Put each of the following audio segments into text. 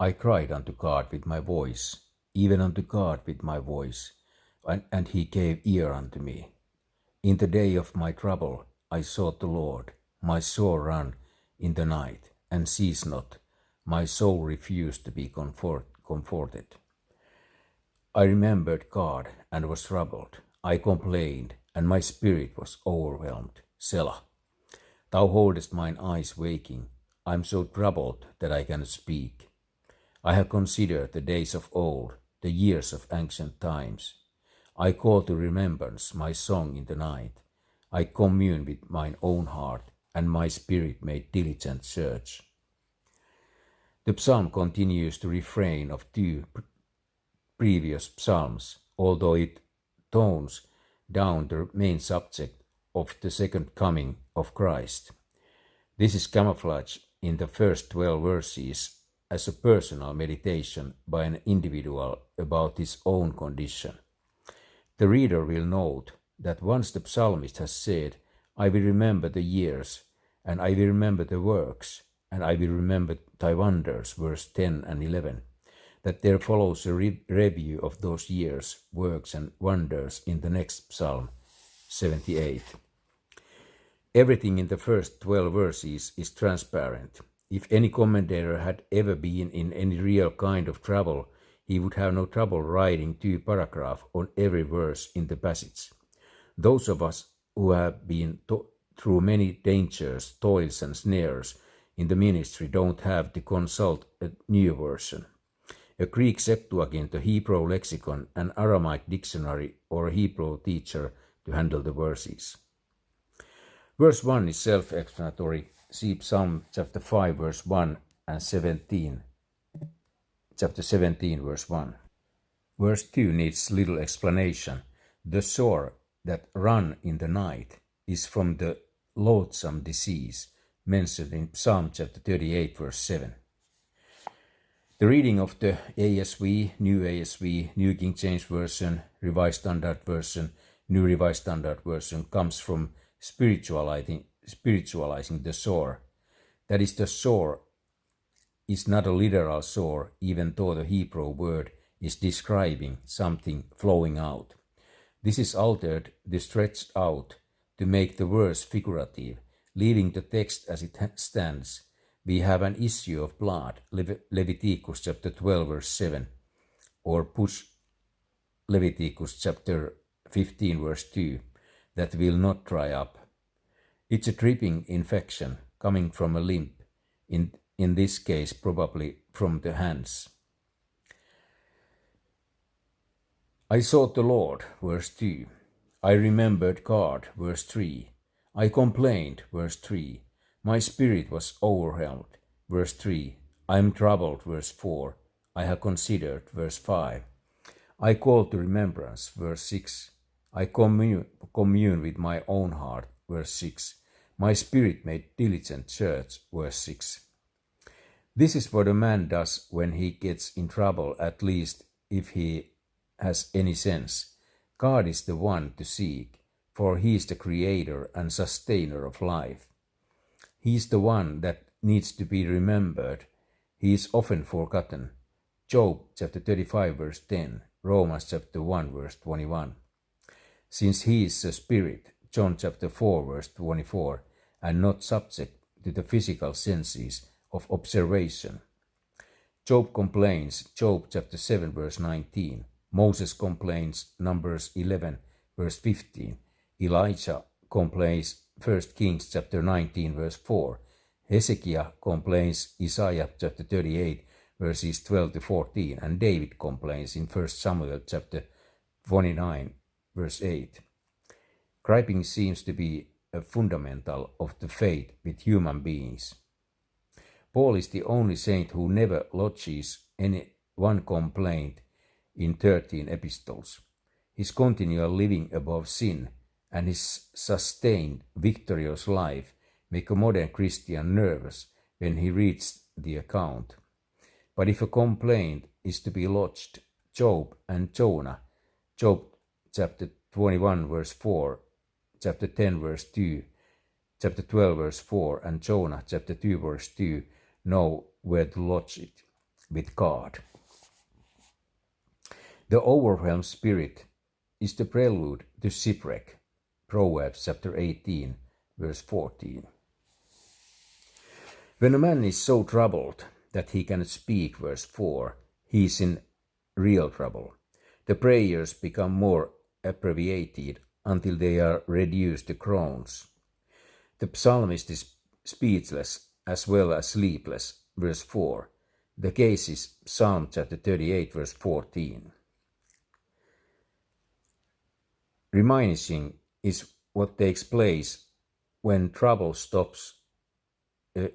I cried unto God with my voice, even unto God with my voice, and he gave ear unto me. In the day of my trouble I sought the Lord. My soul ran in the night, and ceased not. My soul refused to be comforted. I remembered God, and was troubled. I complained, and my spirit was overwhelmed. Selah. Thou holdest mine eyes waking. I am so troubled that I cannot speak. I have considered the days of old, the years of ancient times. I call to remembrance my song in the night. I commune with mine own heart, and my spirit made diligent search. The psalm continues the refrain of two previous psalms, although it tones down the main subject of the second coming of Christ. This is camouflaged in the first 12 verses as a personal meditation by an individual about his own condition. The reader will note that once the psalmist has said, I will remember the years, and I will remember the works, and I will remember thy wonders, verse 10 and 11, that there follows a review of those years, works, and wonders in the next psalm, 78. Everything in the first 12 verses is transparent. If any commentator had ever been in any real kind of trouble, he would have no trouble writing 2 paragraphs on every verse in the passage. Those of us who have been through many dangers, toils, and snares in the ministry don't have to consult a new version. A Greek Septuagint, a Hebrew lexicon, an Aramaic dictionary, or a Hebrew teacher to handle the verses. Verse 1 is self-explanatory. See Psalm chapter 5, verse 1 and 17. Chapter 17, verse 1. Verse 2 needs little explanation. The sore that run in the night is from the loathsome disease mentioned in Psalm chapter 38, verse 7. The reading of the ASV, New King James Version, Revised Standard Version, New Revised Standard Version comes from spiritualizing the sore. That is, the sore is not a literal sore, even though the Hebrew word is describing something flowing out. This is altered to stretched out to make the verse figurative, leaving the text as it stands. We have an issue of blood, Leviticus chapter 12, verse 7, or push Leviticus chapter 15, verse 2, that will not dry up. It's a dripping infection coming from a limb, in this case probably from the hands. I sought the Lord, verse 2. I remembered God, verse 3. I complained, verse 3. My spirit was overwhelmed, verse 3. I am troubled, verse 4. I have considered, verse 5. I call to remembrance, verse 6. I commune with my own heart, verse 6. My spirit made diligent search, verse 6. This is what a man does when he gets in trouble, at least if he has any sense. God is the one to seek, for he is the creator and sustainer of life. He is the one that needs to be remembered. He is often forgotten. Job chapter 35 verse 10, Romans chapter 1 verse 21. Since he is a spirit, John chapter 4 verse 24, and not subject to the physical senses of observation. Job complains, Job chapter 7 verse 19. Moses complains, Numbers 11 verse 15. Elijah complains, 1 Kings chapter 19 verse 4. Hezekiah complains, Isaiah chapter 38 verses 12 to 14, and David complains in 1 Samuel chapter 29 verse 8. Griping seems to be a fundamental of the faith with human beings. Paul is the only saint who never lodges any one complaint in 13 epistles. His continual living above sin and his sustained, victorious life make a modern Christian nervous when he reads the account. But if a complaint is to be lodged, Job and Jonah, Job chapter 21 verse 4, chapter 10 verse 2, chapter 12 verse 4, and Jonah chapter 2 verse 2 know where to lodge it. with God. The overwhelmed spirit is the prelude to shipwreck. Proverbs chapter 18, verse 14. When a man is so troubled that he cannot speak, verse 4, he is in real trouble. The prayers become more abbreviated until they are reduced to groans. The psalmist is speechless as well as sleepless, verse 4. The case is Psalm chapter 38, verse 14. Reminiscing is what takes place when trouble stops a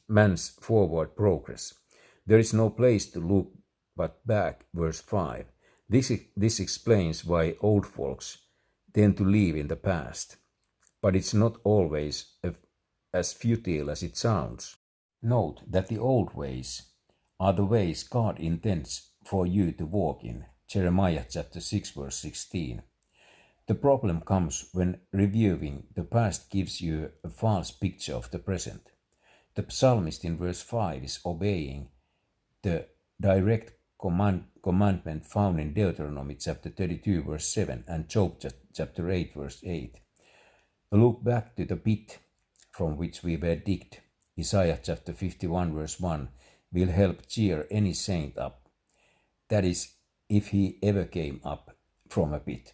man's forward progress. There is no place to look but back, verse 5. This explains why old folks tend to live in the past, but it's not always as futile as it sounds. Note that the old ways are the ways God intends for you to walk in, Jeremiah chapter 6, verse 16. The problem comes when reviewing the past gives you a false picture of the present. The psalmist in verse 5 is obeying the direct commandment found in Deuteronomy chapter 32, verse 7 and Job chapter 8, verse 8. A look back to the pit from which we were digged, Isaiah chapter 51, verse 1, will help cheer any saint up. That is, if he ever came up from a pit.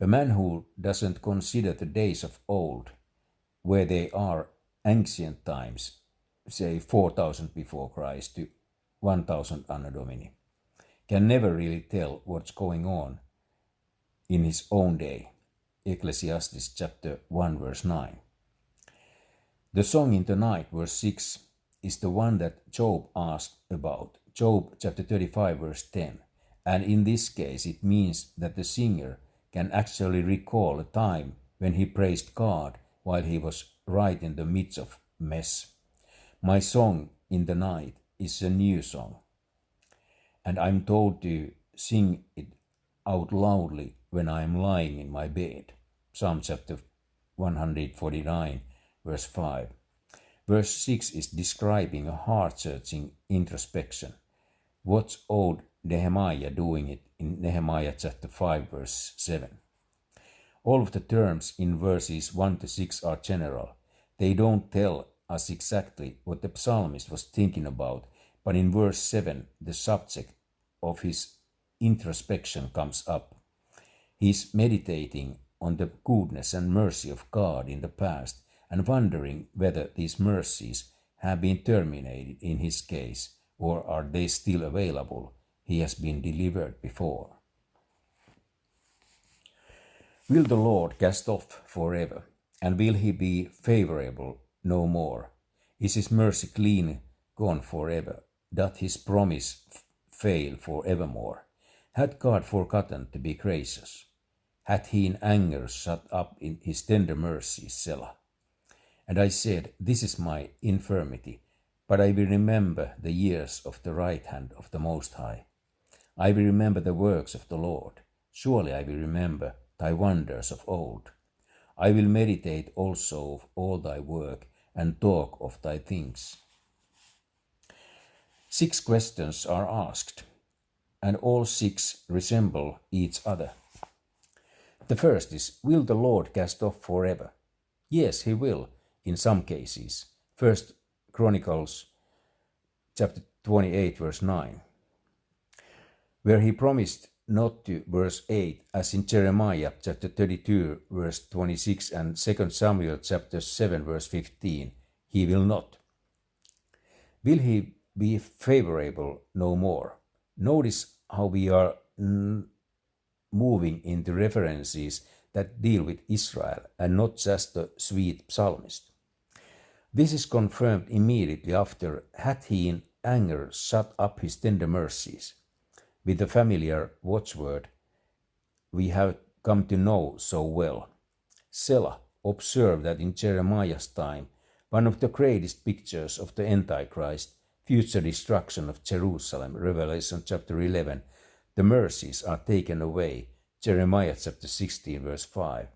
A man who doesn't consider the days of old, where they are ancient times, say 4000 before Christ to 1000 Anno Domini, can never really tell what's going on in his own day. Ecclesiastes chapter 1, verse 9. The song in the night, verse 6, is the one that Job asked about, Job chapter 35, verse 10. And in this case, it means that the singer can actually recall a time when he praised God while he was right in the midst of mess. My song in the night is a new song, and I'm told to sing it out loudly when I am lying in my bed. Psalm chapter 149, verse 5. Verse 6 is describing a heart-searching introspection. What's old Nehemiah doing it in Nehemiah chapter 5, verse 7? All of the terms in verses 1 to 6 are general. They don't tell us exactly what the psalmist was thinking about, but in verse 7, the subject of his introspection comes up. He's meditating on the goodness and mercy of God in the past and wondering whether these mercies have been terminated in his case, or are they still available? He has been delivered before. Will the Lord cast off forever, and will he be favorable no more? Is his mercy clean gone forever? Doth his promise fail forevermore? Had God forgotten to be gracious? Had he in anger shut up in his tender mercies, Selah? And I said, this is my infirmity, but I will remember the years of the right hand of the Most High. I will remember the works of the Lord. Surely I will remember thy wonders of old. I will meditate also of all thy work and talk of thy things. 6 questions are asked, and all 6 resemble each other. The first is, will the Lord cast off forever? Yes, he will, in some cases. 1 Chronicles chapter 28, verse 9. Where he promised not to, verse 8, as in Jeremiah chapter 32, verse 26, and 2 Samuel chapter 7, verse 15, he will not. Will he be favorable no more? Notice how we are moving into references that deal with Israel and not just the sweet psalmist. This is confirmed immediately after, had he in anger shut up his tender mercies, with the familiar watchword we have come to know so well. Selah, observe that in Jeremiah's time, one of the greatest pictures of the Antichrist, future destruction of Jerusalem, Revelation chapter 11, the mercies are taken away, Jeremiah chapter 16, verse 5.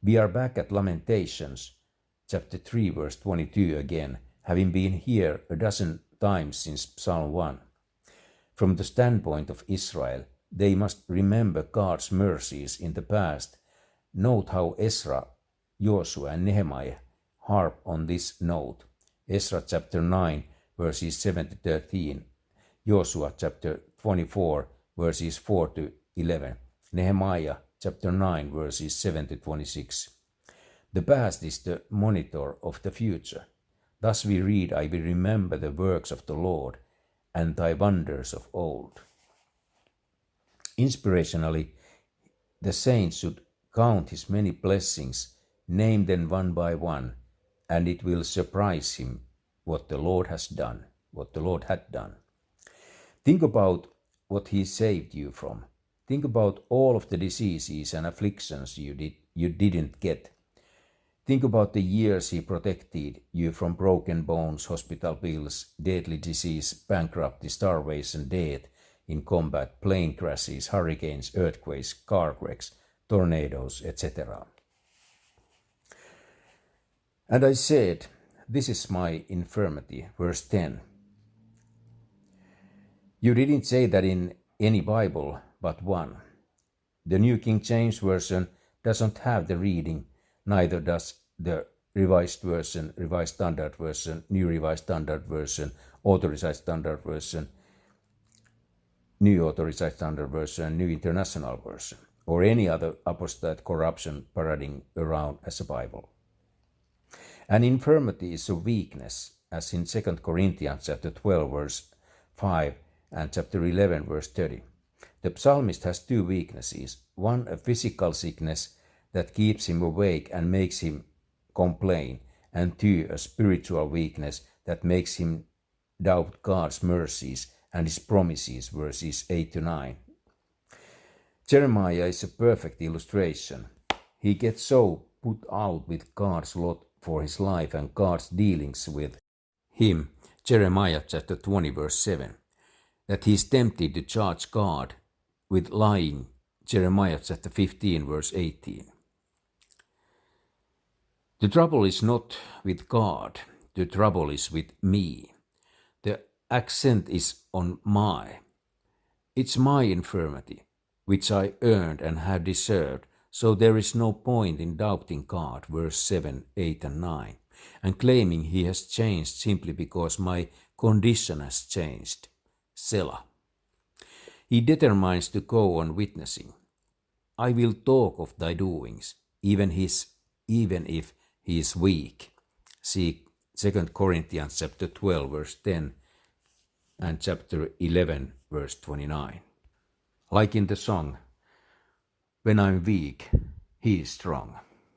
We are back at Lamentations chapter 3, verse 22 again, having been here a dozen times since Psalm 1. From the standpoint of Israel, they must remember God's mercies in the past. Note how Ezra, Joshua, and Nehemiah harp on this note. Ezra chapter 9, verses 7 to 13. Joshua chapter 24, verses 4 to 11. Nehemiah chapter 9, verses 7 to 26. The past is the monitor of the future. Thus we read, I will remember the works of the Lord and thy wonders of old. Inspirationally, the saints should count his many blessings, name them one by one, and it will surprise him what the Lord has done, what the Lord had done. Think about what he saved you from. Think about all of the diseases and afflictions you didn't get. Think about the years he protected you from broken bones, hospital bills, deadly disease, bankruptcy, starvation, death in combat, plane crashes, hurricanes, earthquakes, car wrecks, tornadoes, etc. And I said, this is my infirmity, verse 10. You didn't say that in any Bible but one. The New King James Version doesn't have the reading, neither does the Revised Version, Revised Standard Version, New Revised Standard Version, Authorized Standard Version, New Authorized Standard Version, New International Version, or any other apostate corruption parading around as a Bible. An infirmity is a weakness, as in 2 Corinthians chapter 12, verse 5 and chapter 11, verse 30. The psalmist has two weaknesses. One, a physical sickness that keeps him awake and makes him complain, and two, a spiritual weakness that makes him doubt God's mercies and his promises, verses 8 to 9. Jeremiah is a perfect illustration. He gets so put out with God's lot for his life and God's dealings with him, Jeremiah chapter 20, verse 7, that he is tempted to charge God with lying, Jeremiah chapter 15, verse 18. The trouble is not with God, the trouble is with me. The accent is on my. It's my infirmity, which I earned and have deserved, so there is no point in doubting God, verse 7, 8 and 9, and claiming he has changed simply because my condition has changed. Selah. He determines to go on witnessing. I will talk of thy doings, even if he is weak. See 2 Corinthians chapter 12, verse 10 and chapter 11, verse 29. Like in the song, when I'm weak, he is strong.